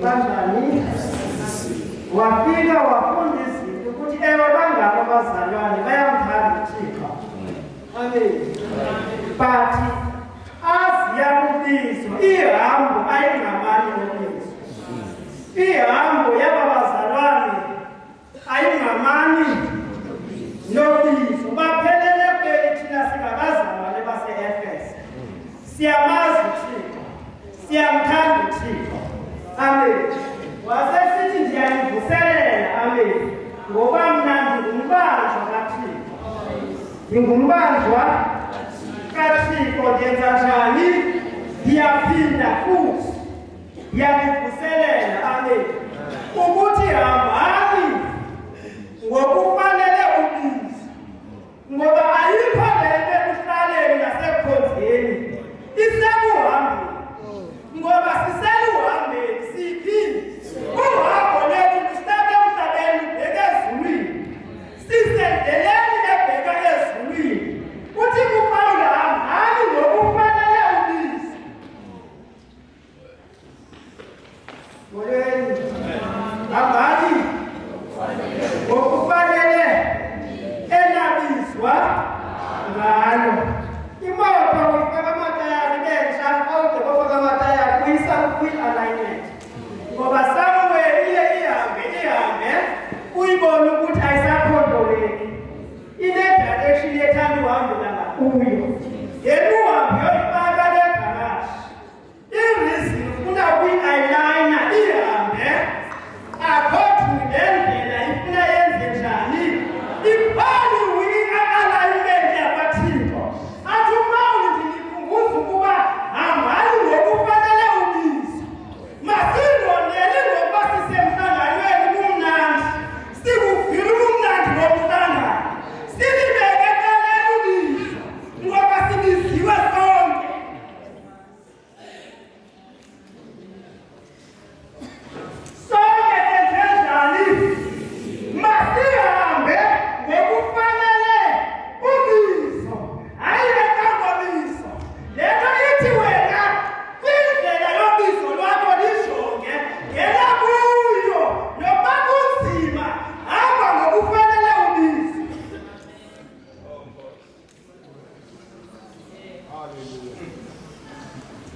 kanjani? Wafika wafundisa ukuthi ewe bangabo abazalwane bayamthanda uThixo. Amen. But asiyakubizo ihambo ayingamani lobizo. Ihambo yaba bazalwane ayingamani lobizo. Baphelele kweli thina singabazalwane base-Efeso. Siyamazi uThixo. Siyamthanda uThixo. Amen. Wasesithi ndiyanivuselela. Amen. Ngoba mna ndingumbanjwa kaThixo. Ndingumbanjwa kaThixo. Ndenza njani? Ndiyaphinda futhi ndiyanivuselela. Amen. Ukuthi hambani ngokufanele ubizo. Ngoba ayikho lento ekuhlaleni nasekukhonzeni. Isekuhambeni. Ngoba siseluhambeni siphi? Uhambo lethu lusithatha emhlabeni lubheka ezulwini. Sisendleleni ebheka ezulwini. Uthi kuPawulu hambani ngokufanele ubizo. Molweni. Hambani ngokufanele elabizwa ngalo. Imoto uyifaka amatayari entsha, awude bafaka amatayari uyisa kwi-alignment. Ngoba somewhere ihambe uyibone ukuthi ayisakhondoleki. Ine-direction yethanda uhambela ngakuyo. Yena uhambe uyoyifaka legaraji. I-reason ufuna ukuyi-aligna ihambe according nendlela ifuna yenze njani. Ibhali alignment yabaThixo. Athi uPawulu ndinikhumbuza ukuba hambani ngokufanele ubizo. Masindondele ngoba sisemhlanganweni kumnandi. Sikuvile ubumnandi bomhlangano. Silibeke eceleni ubizo. Ngoba sibiziwe sonke. Sonke senze njani? Masihambe ngokufanele ubizo. Hayi lenkambiso. Lento ithi wena kwindlela yobizo lwakho lijonge ngena kuyo. Noba kunzima hamba ngokufanele ubizo.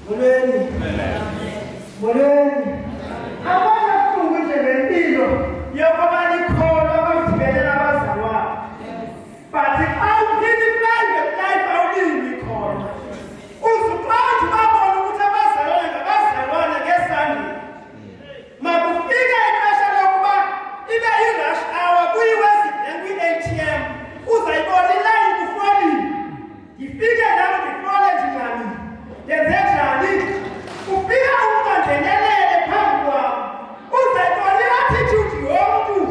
Molweni. Molweni. Abanye kufunga indlela empilo yokuba likholwa abadibene nabazalwane. But awudini private life awudini khona. Uzuqonda babona ukuthi abazalwane ngabazalwane ngesandla. Makufika ixesha lokuba ibe yi-rush hour kuyiwe kwi-ATM. Uzayibona ilayini kufolile. Ndifike nam ndifole ndingxamile. Ndenze njani? Ufika umntu angenelele phambi kwam. Uzayibona i-attitude yomntu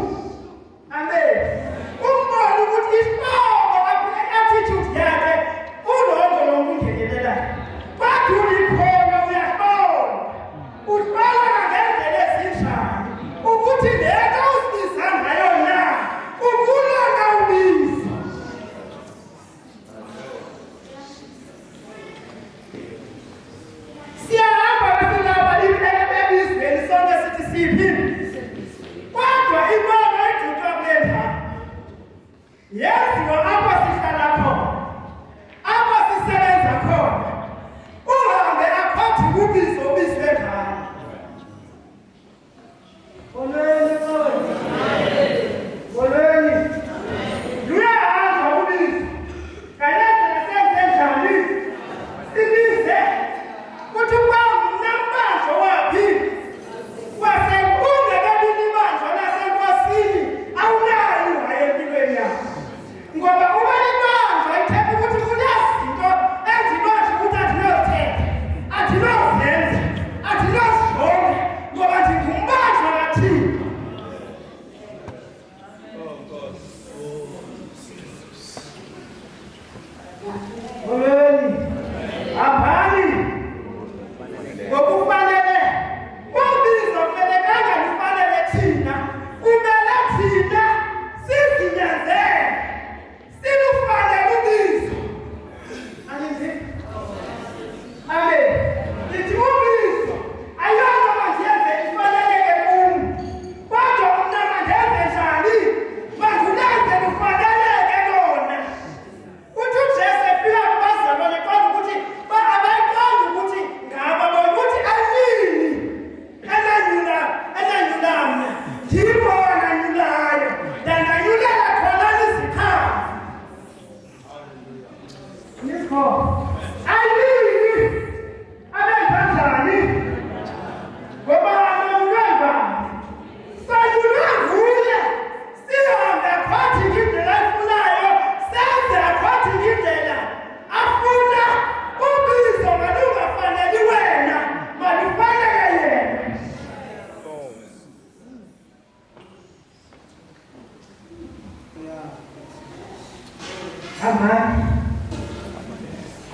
Amani.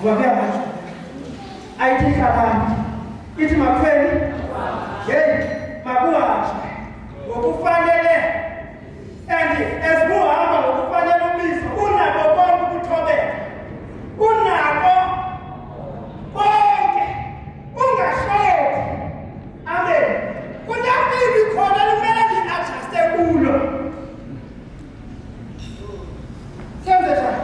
Wabia macho. Aiti kalami. Iti makweli. Yei. Mabuwa. Wakufanele. Endi. Ezbuwa ama wakufanele umiso. Unako bongo kutobe. Unako. Bonge. Ungashoki. Amen. Unyabibi khona lumele ni-adjuste kulo. Senze njani?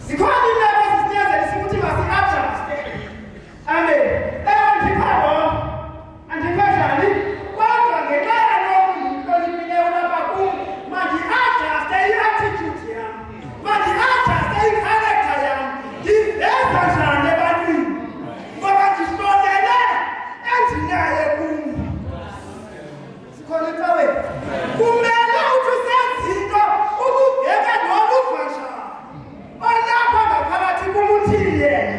Zikhona imeko ezisinyanzeli sikuthi masi-adjuste. Amen. Andipha njani? Kodwa ngenxa yalowo ngihloniphileyo lapha kum, mandi-adjuste i-attitude yam. Mandi-adjuste i-character yam. Ndiveza njani ebantwini? Ngoba ndihlonele endinaye kum. Sikhona ecaweni. Kumele uthi usenzinto ububheke noma uva njani. Olapha ngaphakathi kum uthini yena.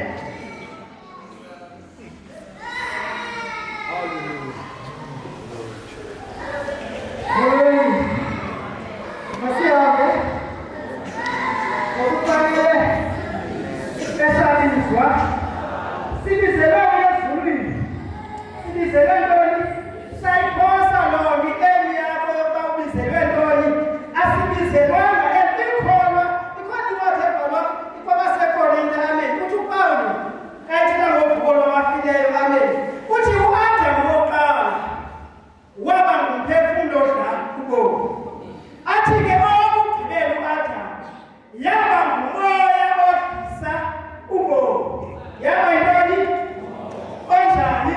Masihambe. Ngokufanele esabizwa. Sibizelwe ezulwini. Sibizelwe ntoni? Sayiphosa loo emi yakho yokuba ubizelwe ntoni. Asibizelwanga ikholwa. Ikhona incwadi ebhalwa kwabaseKorinte, amen. Uthi uPawulo kayithetha ngovuko lwabafileyo, amen. Uthi uAdamu wokuqala waba ngumphefumlo odlala kubomi. Athi ke owokugqibela uAdamu yaba ngumoya odlisa ubomi. Yaba yintoni? Onjani?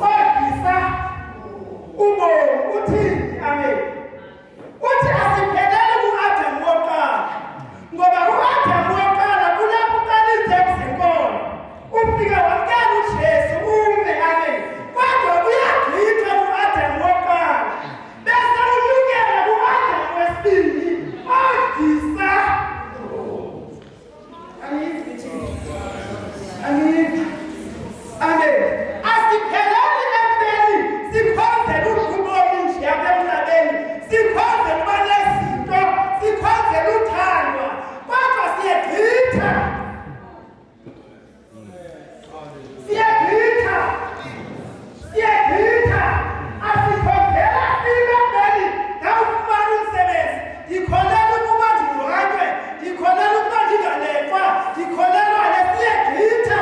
Odlisa ubomi. Uthini? Amen. Uthi asipheleli kuAdamu wokuqala, ngoba uAdamu wokuqala kulapho uqala izitheko zenkolo. Ufika wamkela uJesu ume, amen. Kodwa uyagqitha kuAdamu wokuqala. Bese unyukela kuAdamu wesibili odlisa. Amen. Asipheleli ekubeni sikhonzele ububomi nje apha emhlabeni, sikhonzele uba nezinto, sikhonzele uthandwa, kodwa siyagqitha. Asikhonzela sibe ekubeni ndawufumana umsebenzi, ndikholelwa ukuba ndingcwatywe, ndikholelwa ukuba ndingalekwa, ndikholelwa le. Siyagqitha.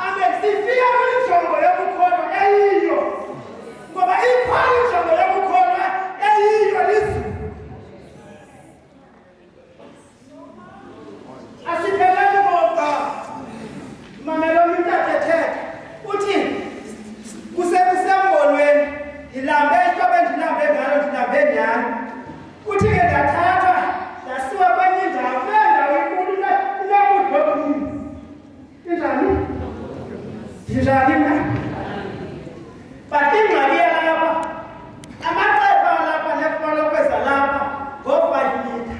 Amen. Sifika kwinjongo yobukholwa eyiyo, ngoba ikhona injongo yobukholwa eyiyo lizulu. Asipheleli ngoba mamela umntu athethethe. Uthi kusembonweni ndilambe into bendilambe ngalo, ndilambe nyani. Uthi ke ndathathwa ndasiwa kwenye indawo, kule ndawo inkulu inobudlo obuninzi. Injani? Ndinjani mna? But ingxaki yalapha, amacepha alapha neefolokhwe zalapha ngo-5 litre.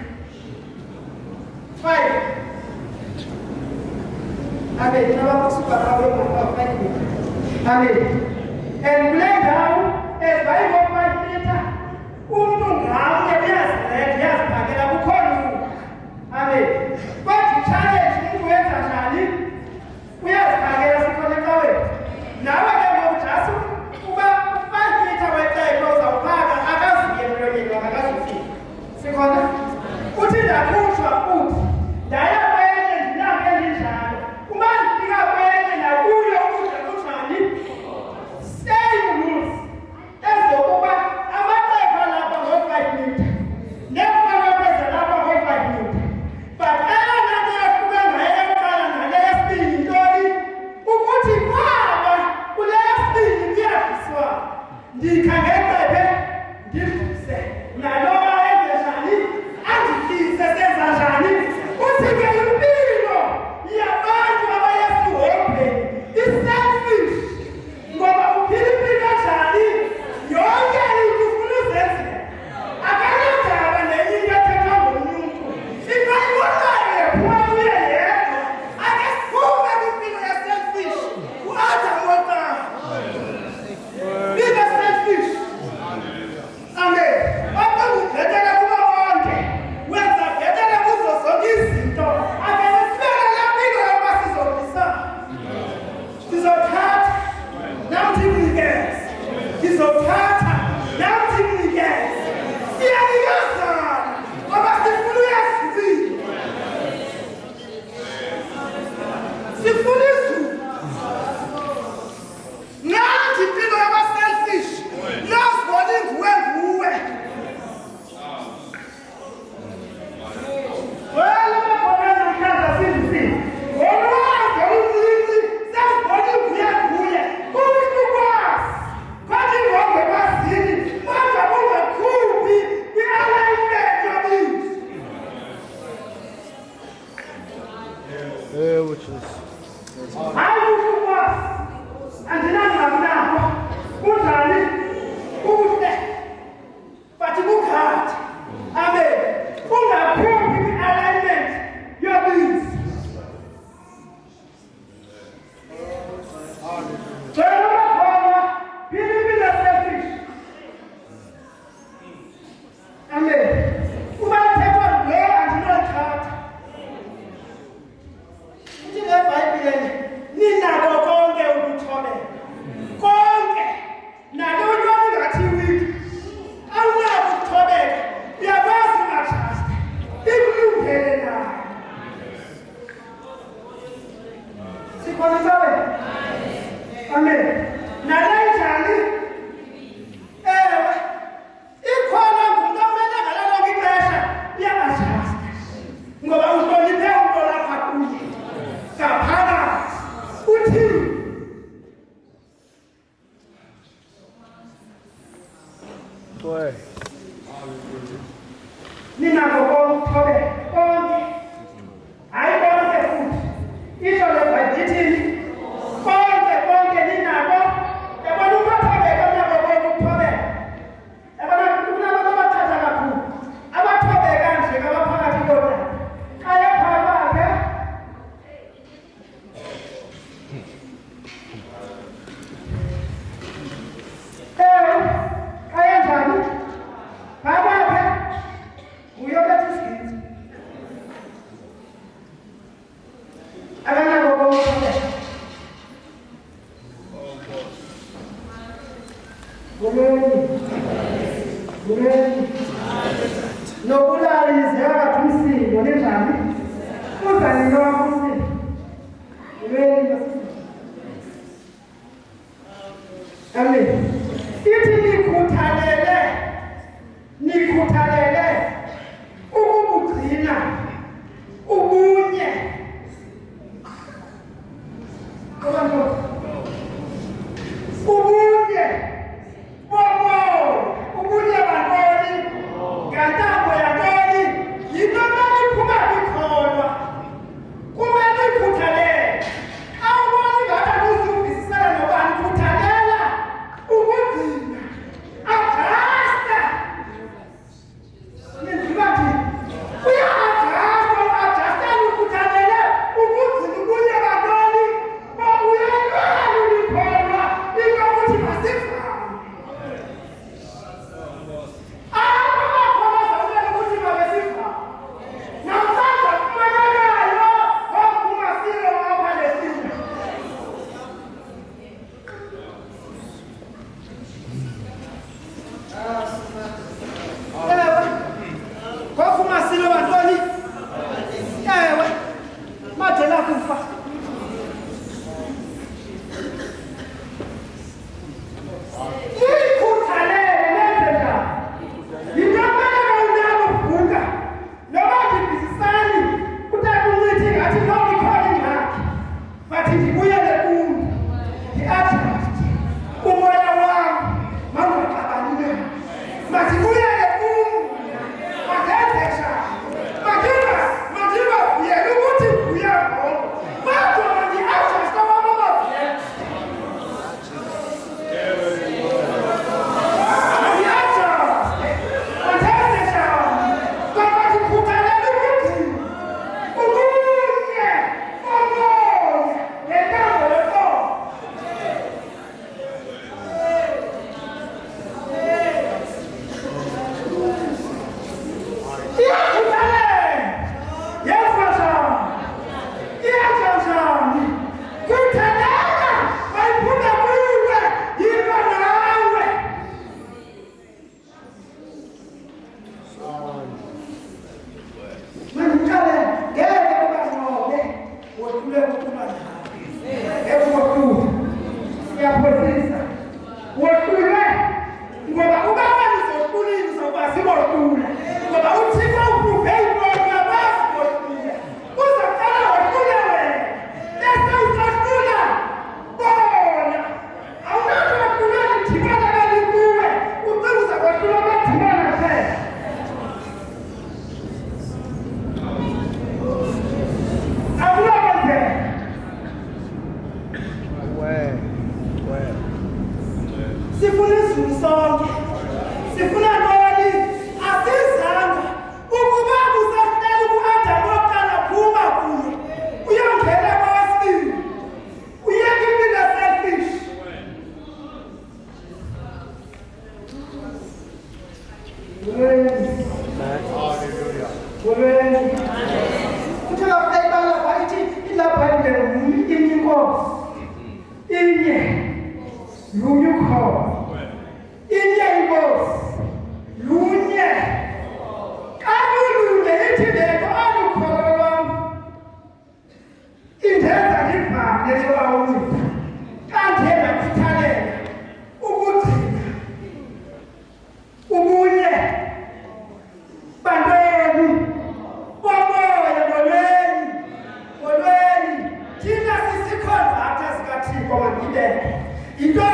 5. Amen. Nabakusuka babe ngo-5 litre. Amen. And kule ndawo ezibayingo-5 litre, umntu ngamnye uyaziphakela, kukhona umntu. Amen. Kodwa i-challenge umntu wenza njani? Uyaziphakela. Sikhona ecaweni. Nawe ke ngoku jasi uba u-5 litre wecepha uzawuphaka, akazuke emlonyeni wakhe, akazufika. Sikhona? Uthi ndakhutshwa futhi ndaya kwenye ndilambe ndinjalo. Uba ndifika kwenye nakuyo ukudla kunjani? Same rules. ninako konke konke hayi konke futhi isho leBhayibheli konke ninako yabona ukuthobeka nako ukuthobeka yabona kunabantu abathatha kakhulu abathobeka nje abaphakathi kodwa ayaphakake kayenjani phakathi uyobethi isigidi abanako konke Gumeni nokulala izeka umsindo nenjani uzani noma umsindo Gumeni amen ithi nikhuthalele ukubugcina ubunye abantu ubunye ubunye bantoni ngantambo yantoni yinto iphuma ikholwa kumele ikhuthalele awuboni ngathi akuzuvisisana nobani khuthalela ukugcina ajasta yenzibathi uyaajasta uajastela ukhuthalele ukugcina ubunye bantoni uyayibala ulikholwa ingakuthi masivane Into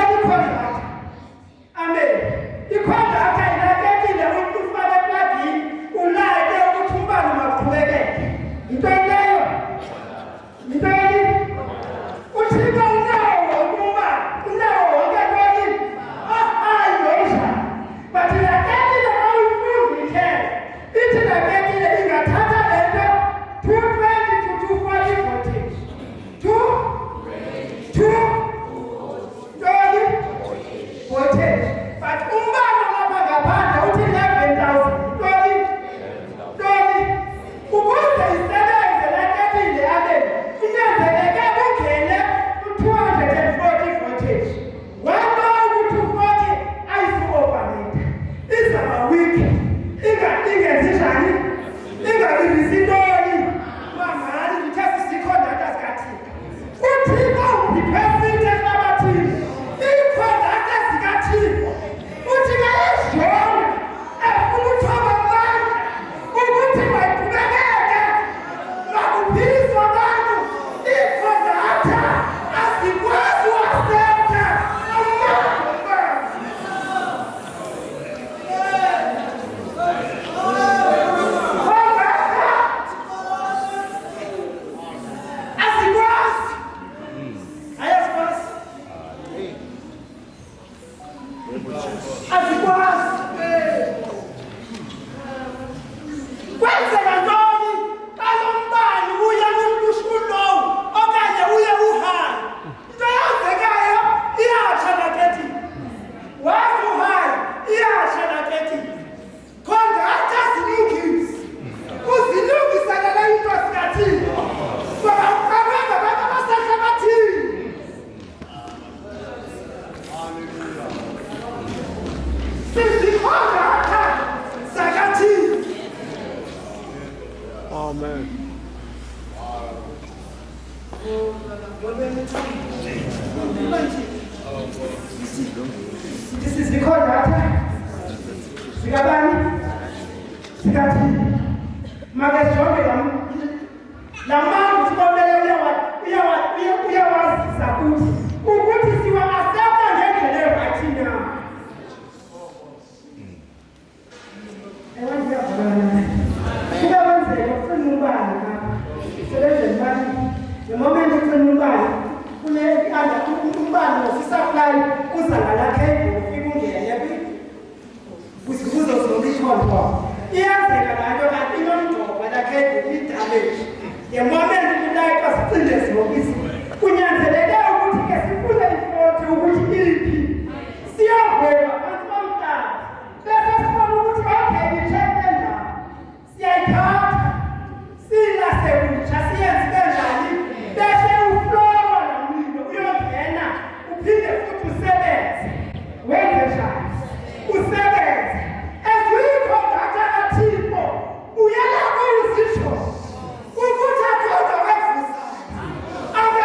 weak, ingenzi njani, ingabibisi intoni, mamali ndithethe isikhondakta zikaThixo. UThixo undiphethe ehlabathini, iikhondakta zikaThixo. Uthi ngayijonga efuna uthoba amandla ukuthi mayiqhubekeke makuphiliswa abantu. Iikhondakta azikwazi uwasetha amandla. Amen. This is the conductor. Sikabani? Sikathini? Makejonge la mangu sibonele uyawazisa ukuthi siwa-accepta ngendlela erayithi na. The moment ufuna umbane umbane usisupply uzala cable ufike ungene kuzo zonke icontrol. Iyenzeka lanto kanti inomgcoba la cable idamage. The moment ulayitwa sicinde zibokisi kunyanzeleke ukuthi ke sifune ifoto ukuthi iphi siyavela phansi komhlaba bese sifuna ukuthi okay ngitshele la siyayithatha silahle kutsha siyenze kanjani bese uflowa nomlilo uyongena uphinde futhi usebenze wenze njani usebenze ezikho data kaThixo uyala kuzisho ukuthi akhona wevusa abe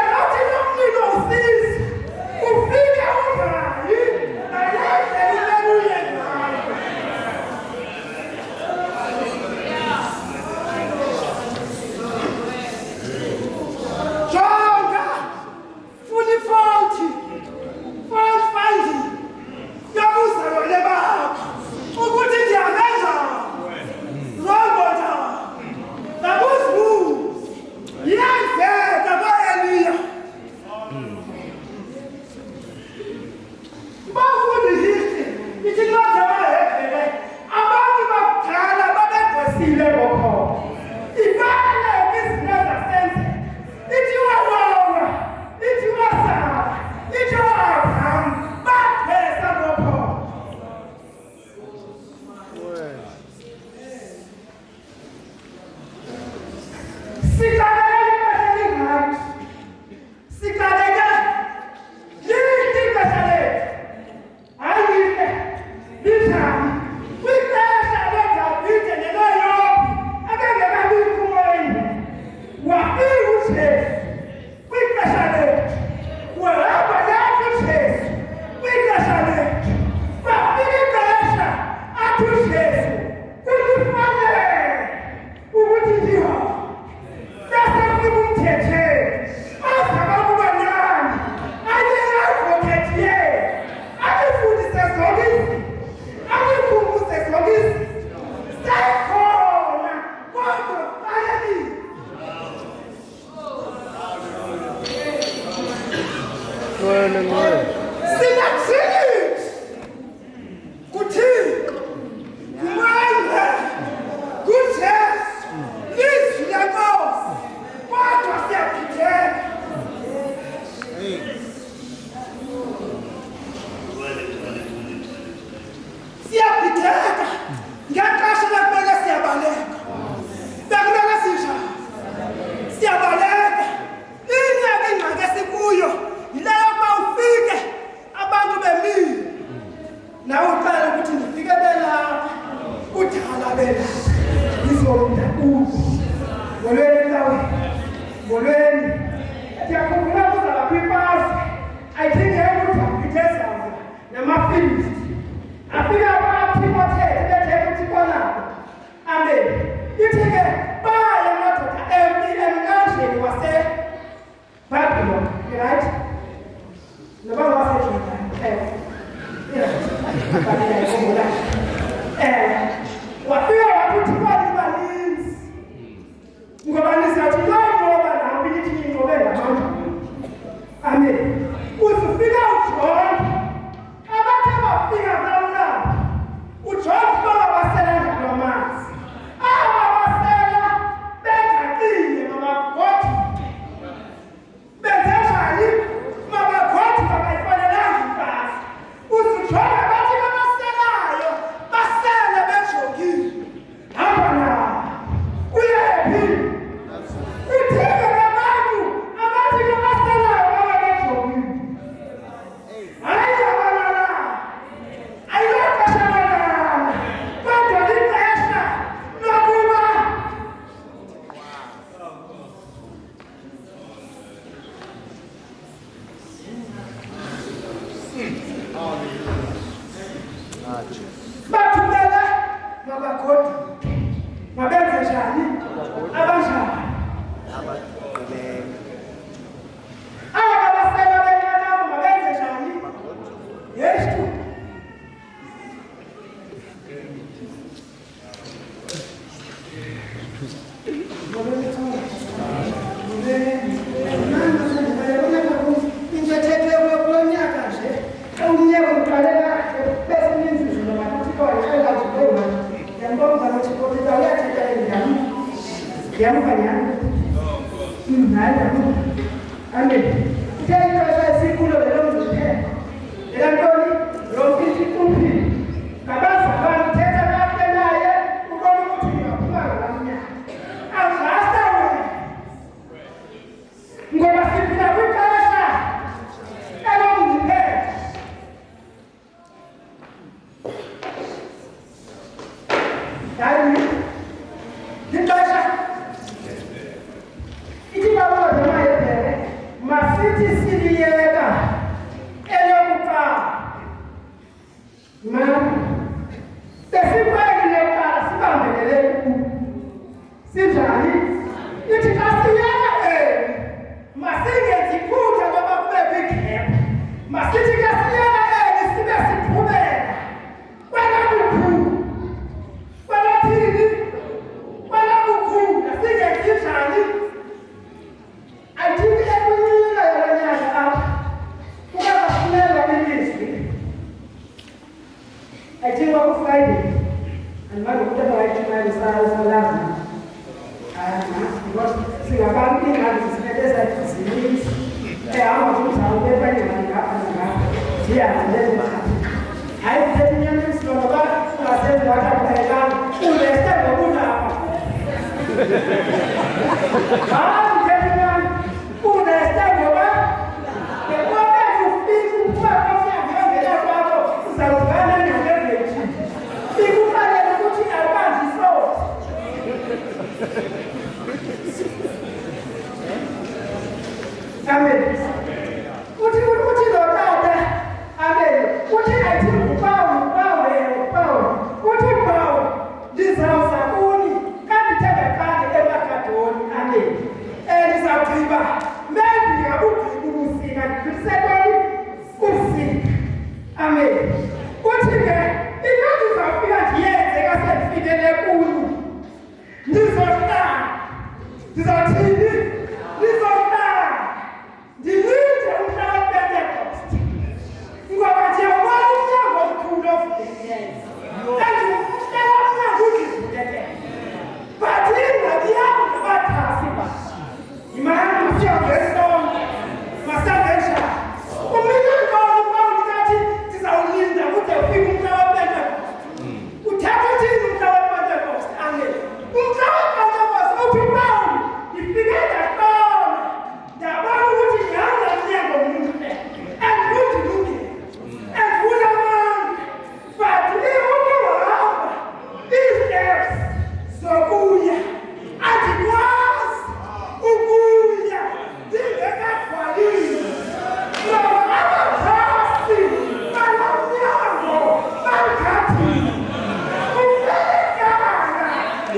bela izolunta kuzo molweni lawe molweni ndiyakhumbula kuzala kwipasi ayithinge ukuthi ithezana namafilisti afika abathi bathethe bethethe uthixo nabo amen ithi ke baya madoda emnqanjeni wasebhabhiloni right noba wasejordani wafika wakuthi bani baninzi ngoba nisathi ngoba nami nithi ninqobe ngamandla amen uzufika uJohn abathe bafika kulawula uJohn baba basela ngalo amanzi aba basela bengaqile mabagodi benzenjani mabagodi babayifanelanga impasi uzuJohn bathi babaselayo basela bejogile hamba na uyephi uthike nabantu abathi babaselayo baba bejogile hayi abalala ayilokashabalala kodwa lixesha lokuba bathumela mabagodi mabenze njani abanjani aba basela benyanabo mabenze njani yesu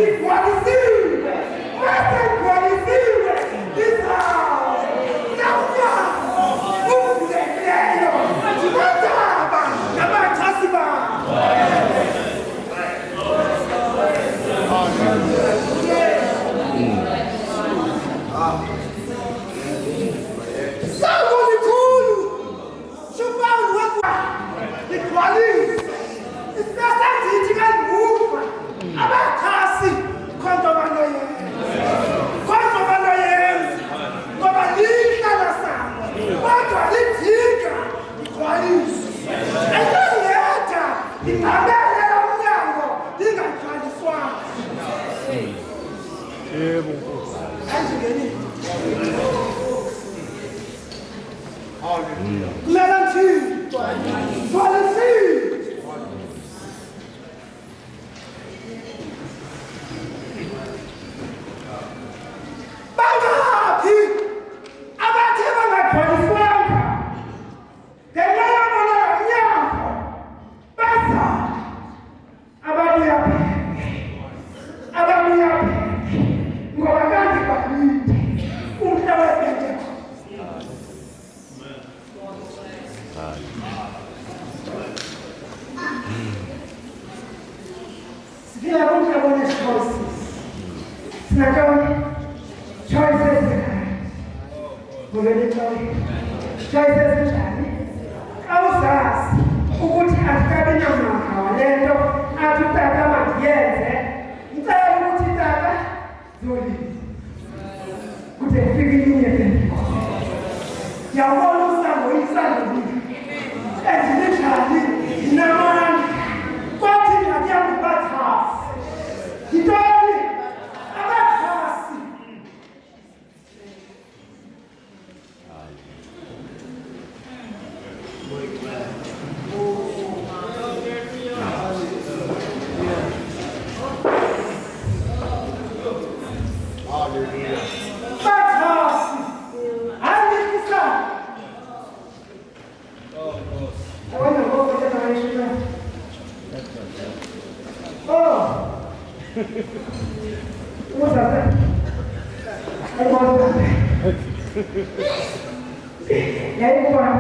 igcwalisiwe, mase igcwalisiwe izaba nakunyaka uvulekileyo nodaba nabachasi bakho. Sango likhulu shupawu wakwa ligcwalise isasazithi kanguva abakhasi khonzobanoyenza ngoba lihlala sabo kodwa lidinga igcwalise elingeda lingabele lomnyango lingagcwaliswanga. Yebo Nkosi. Anjengeni kumele ngithini gcwalisile. Bangaphi abathe bangagcwaliswanga ngenxa yamona lomnyango basa ababuya ngoba kanti balinde umhla wePentecost. Sifika kumhla wone-choices. Sinatoni choices choices njani? Awuzazi ukuthi asikabi namanga walento athi utata mandiyenze, ngicela ukuthi tata zolile kude kufike ilinye ePentecost. Yawubona usango isandolile ezilinjani namandla kwathi ngakuyangu bathasi yintoni abathasi. Bathasi ayikisa awona ngoba tena ayishina. Uzaze ayibona yayikubona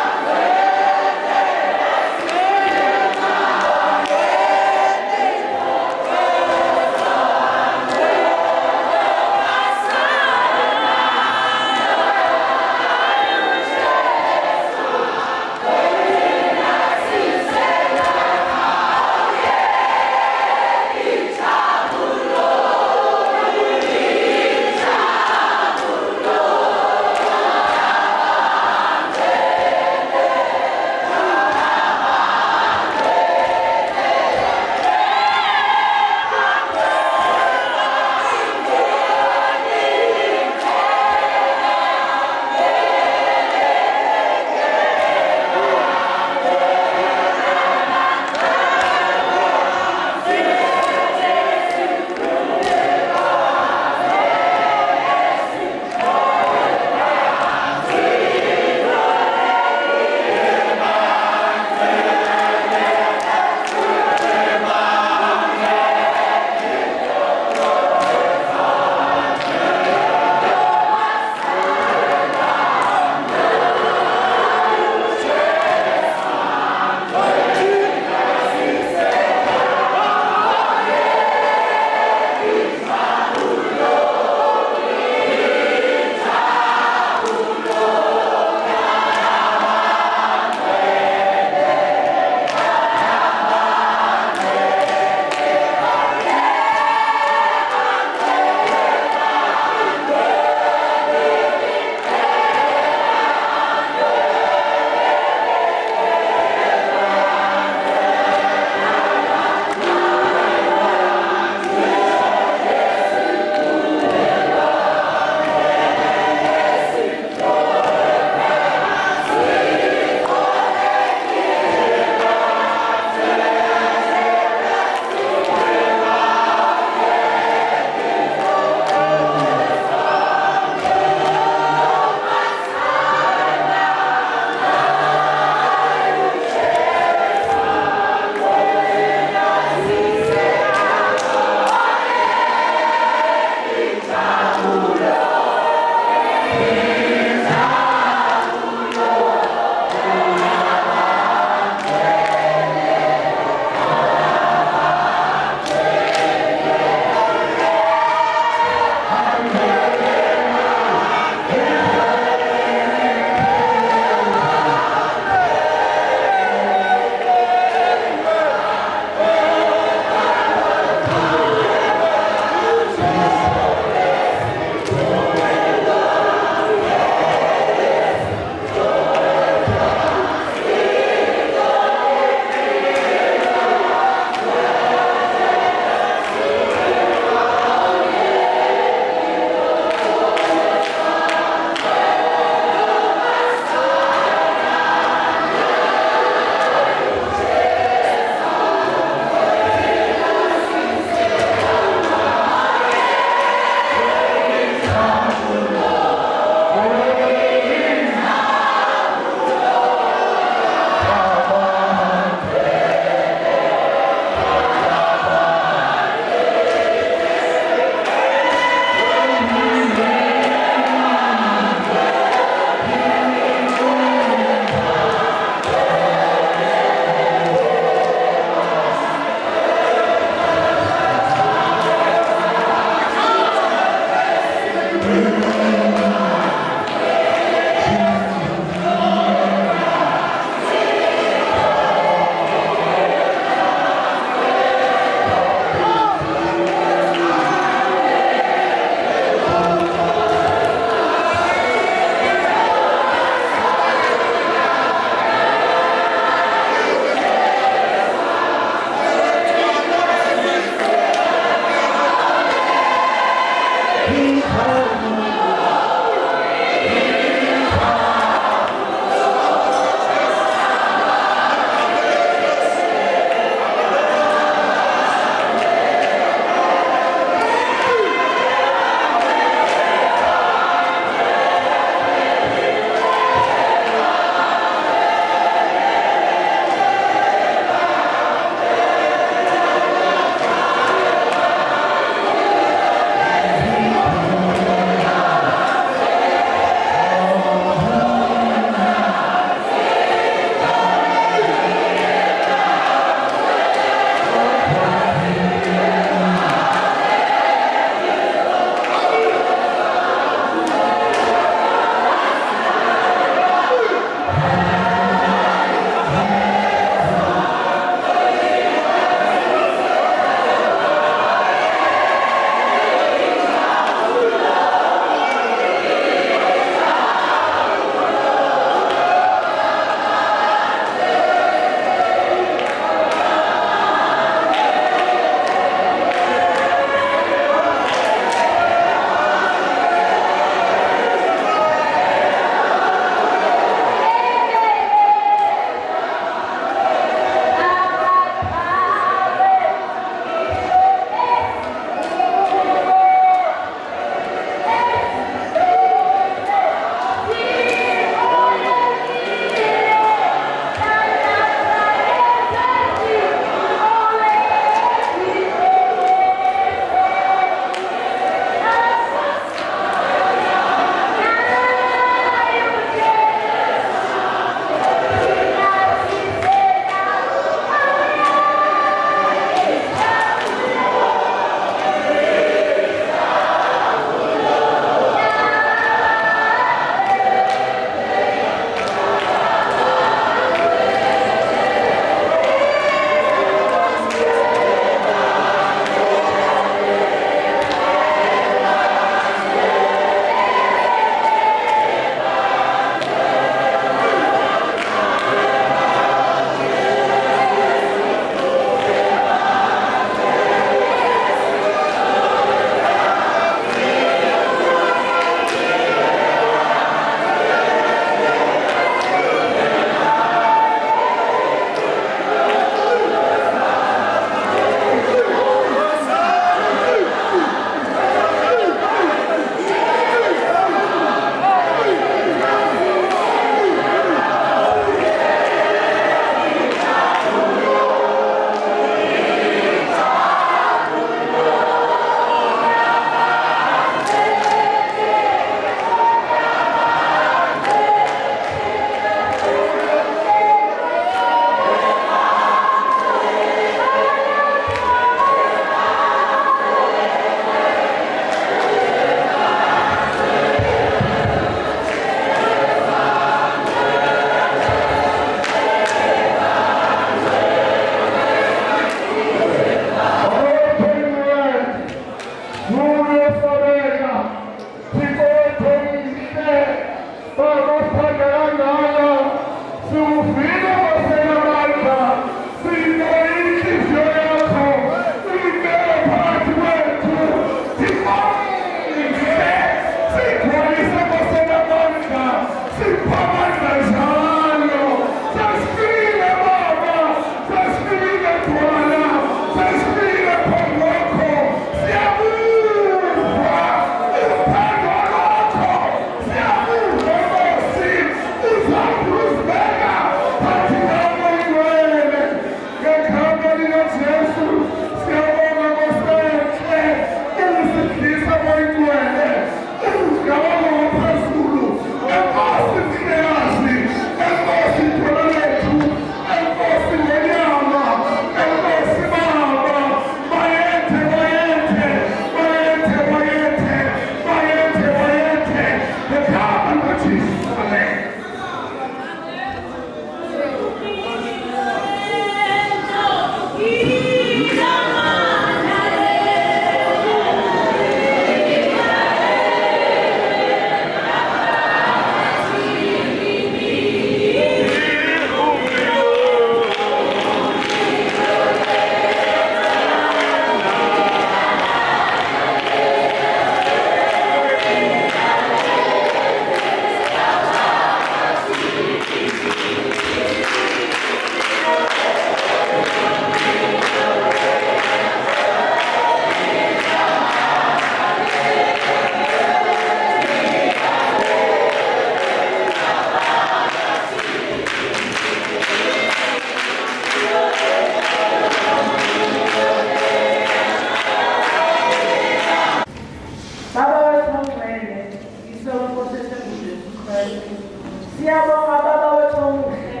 Siyabonga baba wethu omuhle.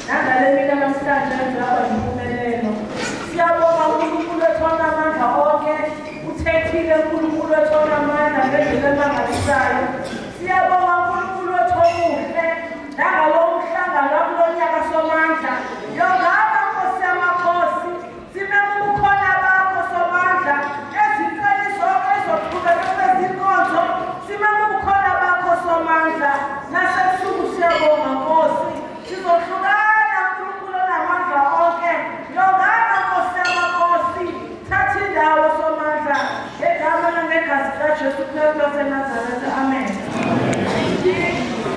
Nangale mina namhlanje ngaba yimpumelelo. Siyabonga uNkulunkulu wethu onamandla onke. Uthethile uNkulunkulu wethu onamandla ngendlela emangalisayo. Siyabonga uNkulunkulu wethu omuhle. Nangalo mhlangano kulonyaka somandla. Yongaba Nkosi yamakhosi. Sibeke ubukhona bakho somandla. Ezintweni zonke ezoqhubeka kwezinkonzo. Sibeke ubukhona bakho somandla. Nasebusuku siyabonga Nkosi. Sizohlukana uNkulunkulu onamandla onke. Yongaba Nkosi yamakhosi. Thatha indawo somandla. Egama nangegazi likaJesu Kristu waseNazaretha.